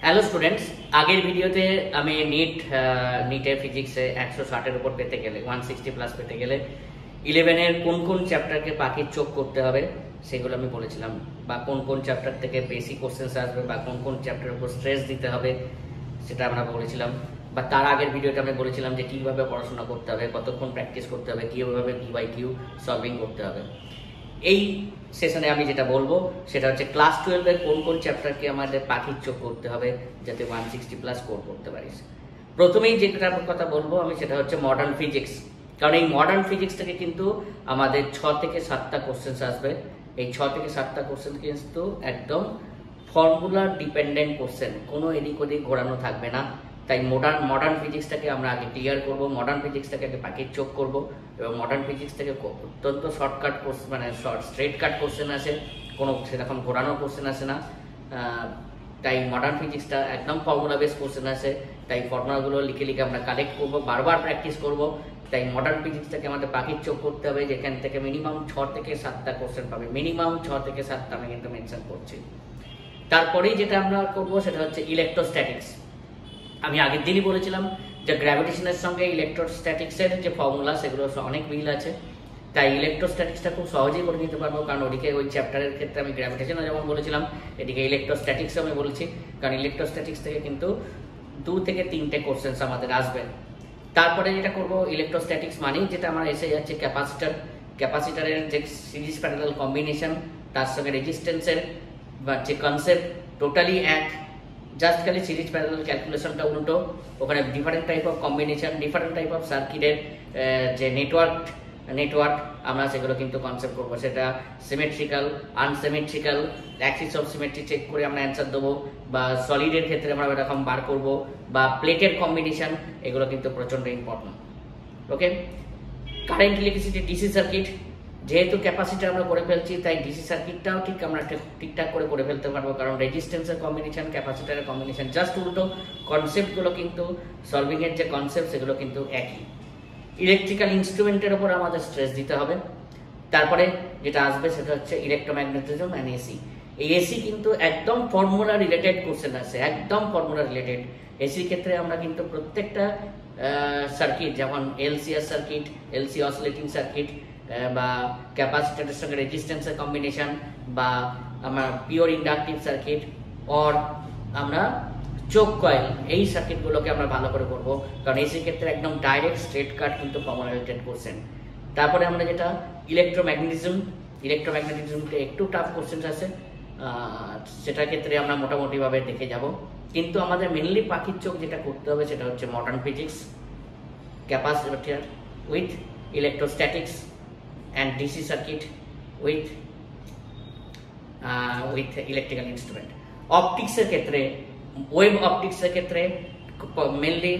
Hello students, আগের ভিডিওতে আমি নিটে ফিজিক্সে 160-এর উপর পেতে গেলে 160+ পেতে গেলে 11-এর কোন কোন চ্যাপ্টারকে পাখির চোখ করতে হবে সেগুলো আমি বলেছিলাম, বা কোন কোন চ্যাপ্টার থেকে বেশি কোশ্চেন্স আসবে বা কোন কোন চ্যাপ্টারের উপর স্ট্রেস দিতে হবে সেটা আমরা বলেছিলাম। বা তার আগের ভিডিওতে আমি বলেছিলাম যে কীভাবে পড়াশোনা করতে হবে, কতক্ষণ প্র্যাকটিস করতে হবে, কীভাবে PYQ সলভিং করতে হবে। এই সেশনে আমি যেটা বলবো সেটা হচ্ছে ক্লাস 12-এর কোন কোন চ্যাপ্টারকে আমাদের পাখির চোখ করতে হবে যাতে 160+ স্কোর করতে পারিস। প্রথমেই যেটার কথা বলবো আমি সেটা হচ্ছে মডার্ন ফিজিক্স, কারণ এই মডার্ন ফিজিক্স থেকে কিন্তু আমাদের 6 থেকে 7টা কোশ্চেন্স আসবে। এই 6 থেকে 7টা কোশ্চেন কিন্তু একদম ফর্মুলা ডিপেন্ডেন্ট কোশ্চেন, কোনো এদিক ওদিক ঘোরানো থাকবে না। তাই মডার্ন ফিজিক্সটাকে আমরা আগে ক্লিয়ার করব, মডার্ন ফিজিক্সটাকে আগে পাখির চোখ করব, এবং মডার্ন ফিজিক্স থেকে অত্যন্ত শর্টকাট কোশ্চেন, মানে স্ট্রেট কাট কোশ্চেন আসে, কোনো সেরকম ঘোরানো কোশ্চেন আসে না। তাই মডার্ন ফিজিক্সটা একদম ফর্মুলা বেস কোশ্চেন আসে, তাই ফর্মুলাগুলো লিখে লিখে আমরা কালেক্ট করব, বারবার প্র্যাকটিস করব। তাই মডার্ন ফিজিক্সটাকে আমাদের পাখির চোখ করতে হবে, যেখান থেকে মিনিমাম 6 থেকে 7টা কোশ্চেন পাবে, মিনিমাম 6 থেকে 7টা আমি কিন্তু মেনশন করছি। তারপরেই যেটা আমরা করব সেটা হচ্ছে ইলেকট্রোস্ট্যাটিক্স। আমি আগের দিনই বলেছিলাম যে গ্র্যাভিটেশনের সঙ্গে ইলেকট্রোস্ট্যাটিক্সের যে ফর্মুলা সেগুলো অনেক মিল আছে, তাই ইলেকট্রোস্ট্যাটিক্সটা খুব সহজেই করে নিতে পারবো, কারণ ওদিকে ওই চ্যাপ্টারের ক্ষেত্রে আমি গ্র্যাভিটেশনও যেমন বলেছিলাম, এদিকে ইলেকট্রোস্ট্যাটিক্সও আমি বলছি, কারণ ইলেকট্রোস্ট্যাটিক্স থেকে কিন্তু 2 থেকে 3টে কোশ্চেন্স আমাদের আসবে। তারপরে যেটা করব ইলেকট্রোস্ট্যাটিক্স মানেই যেটা আমার এসে যাচ্ছে ক্যাপাসিটারের যে সিরিজ প্যারালাল কম্বিনেশন, তার সঙ্গে রেজিস্ট্যান্সের বা যে কনসেপ্ট টোটালি এক, জাস্ট খালি সিরিজ প্যারালাল ক্যালকুলেশনটা উল্টো। ওখানে different type of combination, different type of সার্কিটের যে নেটওয়ার্ক আমরা সেগুলো কিন্তু কনসেপ্ট করবো। সেটা symmetrical, unsymmetrical, axis of symmetry check করে আমরা অ্যান্সার দেবো, বা সলিডের ক্ষেত্রে আমরা এরকম বার করবো, বা প্লেটের কম্বিনেশন, এগুলো কিন্তু প্রচণ্ড ইম্পর্টেন্ট। ওকে, কারেন্ট ইলেকট্রিসিটি ডিসি সার্কিট, যেহেতু ক্যাপাসিটার আমরা করে ফেলছি তাই ডিসি সার্কিটটাও ঠিক আমরা ঠিকঠাক করে ফেলতে পারবো, কারণ রেজিস্ট্যান্সের কম্বিনেশন ক্যাপাসিটারের কম্বিনেশন জাস্ট উল্টো, কনসেপ্টগুলো কিন্তু সলভিংয়ের যে কনসেপ্ট সেগুলো কিন্তু একই। ইলেকট্রিক্যাল ইনস্ট্রুমেন্টের ওপর আমাদের স্ট্রেস দিতে হবে। তারপরে যেটা আসবে সেটা হচ্ছে ইলেকট্রোম্যাগনেটিজম অ্যান্ড এসি। এই এসি কিন্তু একদম ফর্মুলা রিলেটেড কোশ্চেন আছে, একদম ফর্মুলা রিলেটেড। এসির ক্ষেত্রে আমরা কিন্তু প্রত্যেকটা সার্কিট, যেমন LCR circuit, LC oscillating circuit, বা ক্যাপাসিটরের সঙ্গে রেজিস্ট্যান্সের কম্বিনেশন, বা আমরা পিওর ইন্ডাকটিভ সার্কিট, অর আমরা চোক কয়েল, এই সার্কিটগুলোকে আমরা ভালো করে করবো, কারণ এসির ক্ষেত্রে একদম ডাইরেক্ট স্ট্রেট কাট কিন্তু ফর্মুলা রিলেটেড কোশ্চেন। তারপরে আমরা যেটা ইলেকট্রোম্যাগনেটিজমকে একটু টাফ কোশ্চেন আছে, সেটার ক্ষেত্রে আমরা মোটামুটিভাবে দেখে যাব। কিন্তু আমাদের মেনলি পাখির চোখ যেটা করতে হবে সেটা হচ্ছে modern physics, capacitor with electrostatics and DC circuit with electrical instrument. অপটিক্সের ক্ষেত্রে, ওয়েব অপটিক্সের ক্ষেত্রে মেনলি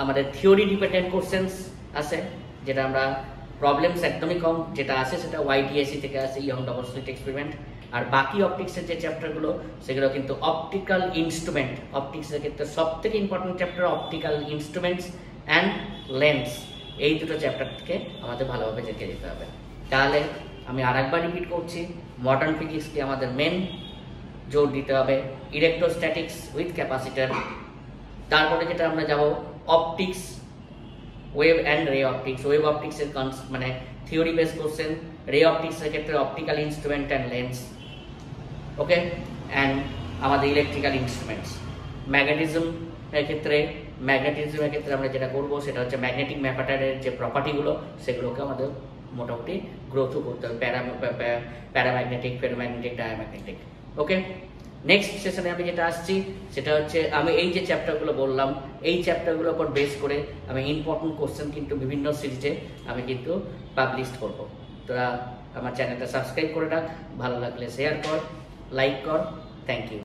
আমাদের থিওরি ডিপেন্ডেন্ট কোশ্চেন্স আছে, যেটা আমরা প্রবলেমস একদমই কম যেটা আসে সেটা YTSC থেকে আসে, ইয়ং ডবল স্লিট এক্সপেরিমেন্ট। আর বাকি অপটিক্সের যে চ্যাপ্টারগুলো সেগুলো কিন্তু অপটিক্যাল ইনস্ট্রুমেন্ট। অপটিক্সের ক্ষেত্রে সব থেকে important chapter optical instruments and lens, এই দুটো চ্যাপ্টার থেকে আমাদের ভালোভাবে দেখে যেতে হবে। তাহলে আমি আরেকবার রিপিট করছি, মডার্ন ফিজিক্সকে আমাদের মেন জোর দিতে হবে, ইলেকট্রোস্ট্যাটিক্স উইথ ক্যাপাসিটার। তারপরে যেটা আমরা যাব অপটিক্স, ওয়েভ অ্যান্ড রে অপটিক্স। ওয়েভ অপটিক্সের মানে থিওরি বেস কোশ্চেন, রে অপটিক্সের ক্ষেত্রে optical instrument and lens. Okay, and আমাদের ইলেকট্রিক্যাল ইনস্ট্রুমেন্টস। ম্যাগনেটিজমের ক্ষেত্রে আমরা যেটা করবো সেটা হচ্ছে ম্যাগনেটিক ম্যাটারের যে প্রপার্টিগুলো সেগুলোকে আমাদের মোটামুটি গ্রোথও করতে হবে, প্যারাম্যাগনেটিক, ফেরোম্যাগনেটিক, ডায়াম্যাগনেটিক। ওকে, নেক্সট সেশনে আমি যেটা আসছি সেটা হচ্ছে আমি এই যে চ্যাপ্টারগুলো বললাম এই চ্যাপ্টারগুলোর উপর বেস করে আমি ইম্পর্টেন্ট কোশ্চেন কিন্তু বিভিন্ন সিরিজে আমি কিন্তু পাবলিশ করব। তোরা আমার চ্যানেলটা সাবস্ক্রাইব করে রাখ, ভালো লাগলে শেয়ার কর, লাইক কর। Thank you.